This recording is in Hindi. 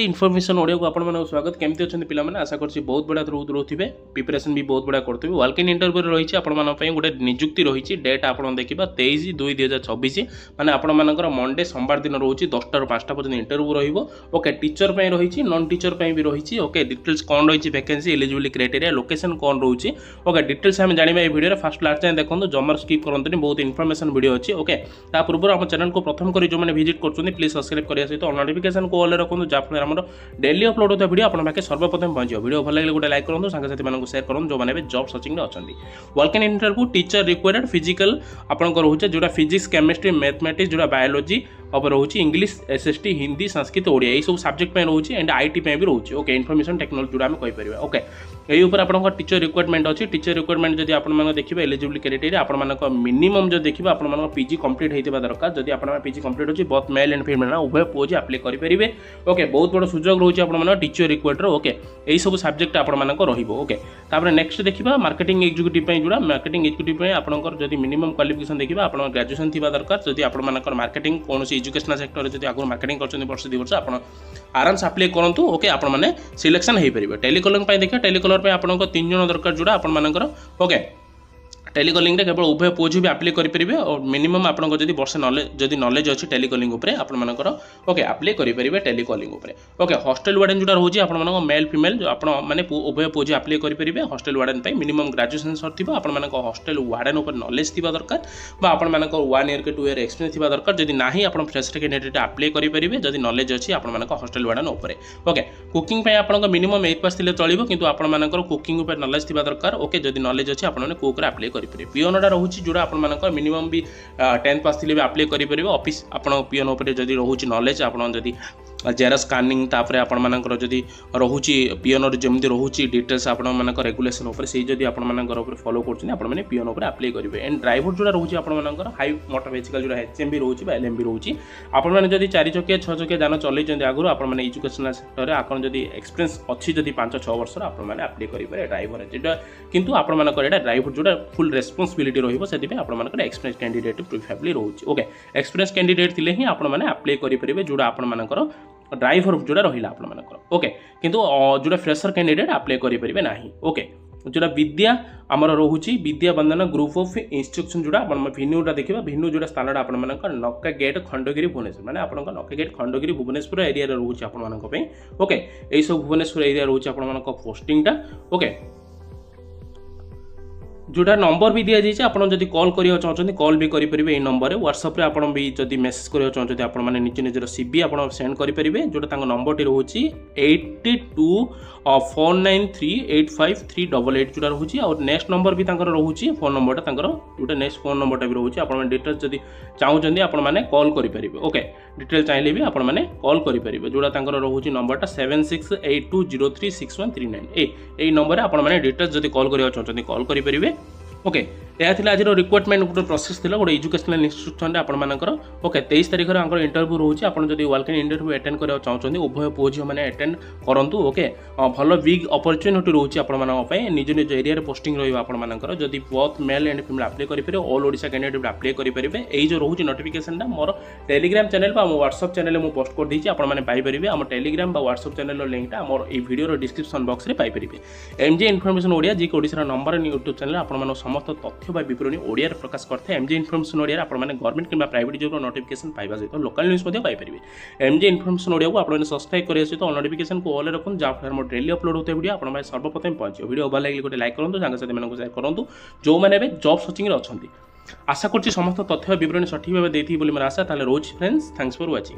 इनफॉरमेशन ओडिया को आपण मानक स्वागत केमती अच्छा पिला माने आशा करछि बहुत बड़ा रोथे प्रिपरेशन भी बहुत बड़ा करते वाल्क इन इंटरव्यू रही आपण मान गोटे नियुक्ति रही डेट आप देखा 23/2/2024 माने आपण मानकर मंडे सोमवार दिन रोचे 10टा ରୁ 5टा पर्यंत इंटरव्यू रहिबो ओके टीचर पे रही नॉन टीचर पे भी रही ओके डिटेल्स कौन रही वैकेंसी एलिजिबिलिटी क्राइटेरिया लोकेशन कौन रोचे ओके डिटेल्स आम जाना ये वीडियो फास्ट लास्ट टाइम देखो जमर स्किप करते बहुत इनफॉरमेशन वीडियो अच्छी ओके ता पूर्व आम चैनल को प्रथम कर जो मैंने विजिट कर प्लीज सब्सक्राइब करने सहित नोटिफिकेशन को ऑल रखो जहाँफल आम डेली अपलोड होता वीडियो आप सर्वप्रथम पहुंचे वीडियो भल लगे गोटे लाइक करूँ सांगसाथी मानक शेयर करूँ जो मैंने जॉब सर्चिंग में अच्छा walk in interview teacher required physical आपंकर रोचे जो फिजिक्स केमिस्ट्री मैथमेटिक्स जो बायोलॉजी अब रोचे इंग्लिश एसएसटी हिंदी संस्कृत ओडिया ये सब सब्जेक्ट में रोचे एंड आईटी पे भी रोचे ओके इनफॉरमेशन टेक्नोलॉजी जो आम कहीपर ओके यही आप टीचर रिक्वायरमेंट अच्छी टीचर रिक्वायरमेंट जब आप देखिए एलिजिबिलिटी क्राइटेरिया आप मिनिमम जो देखिए आप पीजी कंप्लीट होता दरकार जब आप पीजी कंप्लीट होची बहुत मेल एंड फीमेल उभय पुओ जी अप्लाई करेंगे ओके बहुत बड़ा सुजोग रोचे आप टीचर रिक्वायर्ड ओके यही सब सब्जेक्ट आप ओके तापर नेक्स्ट देखा मार्केटिंग एग्जीक्यूटिव जोड़ा मार्केटिंग एग्जीक्यूटिव आपंकर जब मिनिमम क्वालिफिकेशन देखा आप ग्रेजुएशन थी दरकार जब आप मार्केटिंग कौन एजुकेशनल सेक्टर जब आगे मार्केटिंग कर वर्ष 2 वर्ष आप आराम से अप्लाई करूँ ओके आप सिलेक्शन हो पारे टेलीकॉलिंग देखिए टेलीकॉलर आप 3 जन दरकार जोड़ा आपर ओके टेलीकॉलिंग रे केवल उभय पुओ भी अप्लाई करेंगे और मिनिमम आपको जब वर्ष नॉलेज जदि नॉलेज अच्छी टेलीकॉलिंग आपर ओके अप्लाई करेंगे टेलीकॉलिंग ओके हॉस्टल वार्डन जो रोचे आप मेल फिमेल जो आप मैंने उभय पुओ अप्लाई करेंगे hostel warden minimum graduation sir आप हॉस्टल वार्डन उपर नॉलेज थी दरकार आप 1 ईयर के 2 ईयर एक्सपीरियंस थी दरकार जब ना आप फ्रेशर कैंडिडेट अप्लाई करेंगे जब नॉलेज अच्छी आप हॉस्टल वार्डन उपर ओके कुकिंग आप मिनिमम 8 पास चलो किंतु आपर कुकिंग नॉलेज थी दरकार ओके जब नॉलेज अच्छी आपने कुक अप्लाई पियोनटा रोचे जोड़ा आप मिनिमम भी 10 पास भी अप्लाई करेंगे ऑफिस आप पियोन उपर जब रोचे नॉलेज आप जेरक्स स्कानिंग तापर आपर जदि रोचे पियोन जमी रोचे डिटेल्स आप रेगुलेशन से जब आप फॉलो कर पियोन अप्लाई करेंगे एंड ड्राइवर जोड़ा रोचे आपर हाई मोटर वेहिकल जो HMV रोचे LMV रोचे आपने जब 4 चकिया 6 चकिया जान चलते आगुरी आप एजुकेशनल सेक्टर में आप एक्सपीरियंस अच्छी जब 5-6 वर्ष आपने अप्लाई करेंगे ड्राइवर जोटा किंतु आपर ड्राइवर जोड़ा फुल रेस्पॉन्सिबिलिटी रही से एक्सपीरियंस कैंडिडेट प्रिफरेबली रोचे ओके एक्सपीरियंस कैंडिडेट थे ही आपने अप्लाई करेंगे जोड़ा आपर ड्राइवर जोड़ा रहा आपर ओके किंतु जोड़ा फ्रेशर कैंडिडेट अप्लाई करेंगे ना ओके जोड़ा विद्या आमर रोचे विद्या बंधन ग्रुप ऑफ इंस्ट्रक्शन जोड़ा भिन्यूटा देखा भिन्यू जोड़ा स्थान आप नक्का गेट खंडगिरी भुवनेश्वर मैंने आप नक्का गेट खंडगिरी भुवनेश्वर एरिया रोचे आप ओके यही सब भुवनेश्वर एरिया रोचे आप पोस्टिंगटा ओके जोटा नंबर भी दि जाइए आप जब कॉल करिया चाहते कॉल भी करेंगे ये नंबर व्हाट्सएप रे आप भी जब मेसेज करिया चाहते आप निज निजर CV आप सेंड करेंगे जोटा नंबर टी रोचे 8249385388 जोटा रोचे और नेक्स्ट नंबर भी रोचे फोन नंबरटा जोटा नेक्स्ट फोन नंबरटा भी रोचे आप डिटेल्स जब चाहते आपने कॉल करेंगे ओके डिटेल चाहिए भी आपने कॉल करेंगे जोटा रोचे नंबरटा 7682036139 ए नंबर आपने डिटेल्स जब कॉल करिया चाहते कॉल करेंगे ओके यह आज रिक्वायरमेंट गोटे प्रोसेस थी गोटे एजुकेशनल इंस्टीट्यूशन आपर ओके 23 तारीख में इंटरव्यू रोचे आप जब वाल्क इन इंटरव्यू अटेंड करा चाहते उभय पुओ झी मैंने अटेंड करूँ ओके भल बिग अपॉर्चुनिटी रोचे आप निज निज एरिया पोस्टिंग रही आपर जब बहुत मेल एंड फीमेल अप्लाई करेंगे ऑल ओडिशा कैंडिडेट अप्लाई करेंगे यही जो रोचे नोटिफिकेशन मोर टेलीग्राम चैनल व्हाट्सएप चैनल में पोस्ट कर देती आपरे आम टेलीग्राम व्हाट्सएप चैनल लिंकटा आम ये वीडियो डिस्क्रिप्शन बॉक्स में पाइपर MJ इनफॉरमेशन ओडिया जी ओडिशा नंबर यूट्यूब चैनल आप समस्त तथ्य विवरणी ओडिया प्रकाश करते MJ इनफॉरमेशन ओडिया आप गवर्नमेंट कि प्राइवेट जॉब नोटिफिकेशन पाइबा सहित local news Piper MJ information Odia को आप सब्सक्राइब करिए सहित नोटिफिकेशन को ऑल रखुन जहाँ डेली अपलोड होता है वीडियो आप सर्वप्रथम पहुंचे वीडियो भल लगे गोटे लाइक करूँ सांगसाथी मानक शेयर करूँ जो मैंने जॉब सर्चिंग अच्छा आशा कर समस्त तथ्य विवरणी सठिक भाव देती आशा रोज फ्रेंड्स थैंक्स फॉर वाचिंग।